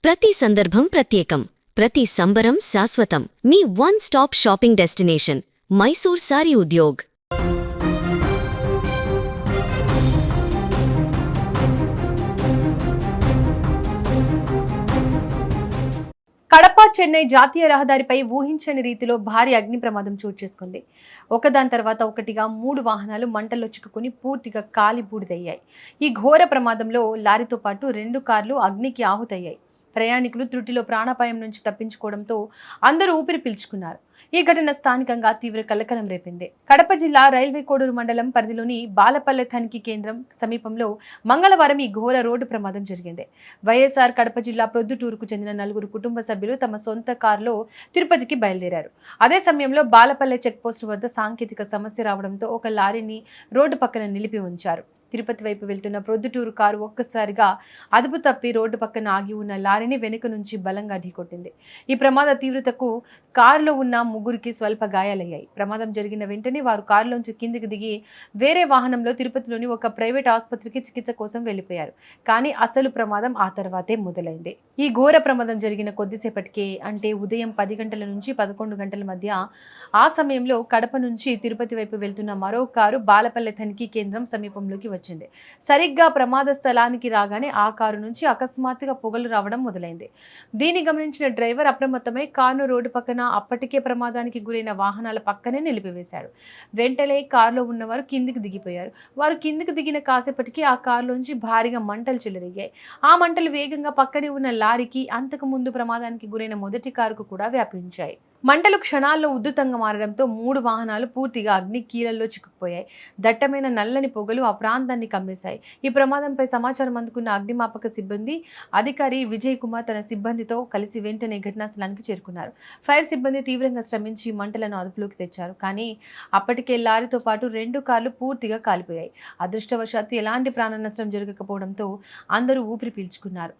ప్రతి సందర్భం ప్రత్యేకం, ప్రతి సంబరం శాశ్వతం. మీ one stop shopping destination Mysore Saree Udyog. Kadapa Chennai జాతీయ రహదారిపై ఊహించని రీతిలో భారీ అగ్ని ప్రమాదం చోటు చేసుకుంది. ఒకదాని తర్వాత ఒకటిగా 3 వాహనాలు మంటల్లో చిక్కుకుని పూర్తిగా కాలి బూడిదయ్యాయి. ఈ ఘోర ప్రమాదంలో లారీతో పాటు 2 కార్లు అగ్నికి ఆహుతయ్యాయి. ప్రయాణికులు త్రుటిలో ప్రాణాపాయం నుంచి తప్పించుకోవడంతో అందరూ ఊపిరి పీల్చుకున్నారు. ఈ ఘటన స్థానికంగా తీవ్ర కలకలం రేపింది. కడప జిల్లా రైల్వే కోడూరు మండలం పరిధిలోని బాలపల్లె తనిఖీ కేంద్రం సమీపంలో మంగళవారం ఈ ఘోర రోడ్డు ప్రమాదం జరిగింది. వైఎస్ఆర్ కడప జిల్లా ప్రొద్దుటూరుకు చెందిన 4 కుటుంబ సభ్యులు తమ సొంత కారులో తిరుపతికి బయలుదేరారు. అదే సమయంలో బాలపల్లె చెక్పోస్టు వద్ద సాంకేతిక సమస్య రావడంతో ఒక లారీని రోడ్డు పక్కన నిలిపి ఉంచారు. తిరుపతి వైపు వెళ్తున్న ప్రొద్దుటూరు కారు ఒక్కసారిగా అదుపు తప్పి రోడ్డు పక్కన ఆగి ఉన్న లారీని వెనుక నుంచి బలంగా ఢీకొట్టింది. ఈ ప్రమాద తీవ్రతకు కారులో ఉన్న 3కి స్వల్ప గాయాలయ్యాయి. ప్రమాదం జరిగిన వెంటనే వారు కారులోంచి కిందికి దిగి వేరే వాహనంలో తిరుపతిలోని ఒక ప్రైవేట్ ఆసుపత్రికి చికిత్స కోసం వెళ్లిపోయారు. కానీ అసలు ప్రమాదం ఆ తర్వాతే మొదలైంది. ఈ ఘోర ప్రమాదం జరిగిన కొద్దిసేపటికే, అంటే ఉదయం 10 గంటల నుంచి 11 గంటల మధ్య ఆ సమయంలో కడప నుంచి తిరుపతి వైపు వెళ్తున్న మరో కారు బాలపల్లె తనిఖీ కేంద్రం సమీపంలోకి వచ్చింది. సరిగ్గా ప్రమాద స్థలానికి రాగానే ఆ కారు నుంచి అకస్మాత్తుగా పొగలు రావడం మొదలైంది. దీన్ని గమనించిన డ్రైవర్ అప్రమత్తమై కారును రోడ్డు పక్కన అప్పటికే ప్రమాదానికి గురైన వాహనాల పక్కనే నిలిపివేశాడు. వెంటనే కారులో ఉన్నవారు కిందికి దిగిపోయారు. వారు కిందికి దిగిన కాసేపటికి ఆ కారులోంచి భారీగా మంటలు చెలరేగాయి. ఆ మంటలు వేగంగా పక్కనే ఉన్న లారీకి, అంతకు ముందు ప్రమాదానికి గురైన మొదటి కారుకు కూడా వ్యాపించాయి. మంటలు క్షణాల్లో ఉధృతంగా మారడంతో 3 వాహనాలు పూర్తిగా అగ్ని కీలల్లో చిక్కుకుపోయాయి. దట్టమైన నల్లని పొగలు ఆ ప్రాంతాన్ని కమ్మేశాయి. ఈ ప్రమాదంపై సమాచారం అందుకున్న అగ్నిమాపక సిబ్బంది అధికారి విజయ్ కుమార్ తన సిబ్బందితో కలిసి వెంటనే ఘటనా స్థలానికి చేరుకున్నారు. ఫైర్ సిబ్బంది తీవ్రంగా శ్రమించి మంటలను అదుపులోకి తెచ్చారు. కానీ అప్పటికే లారీతో పాటు 2 కార్లు పూర్తిగా కాలిపోయాయి. అదృష్టవశాత్తు ఎలాంటి ప్రాణ నష్టం జరగకపోవడంతో అందరూ ఊపిరి పీల్చుకున్నారు.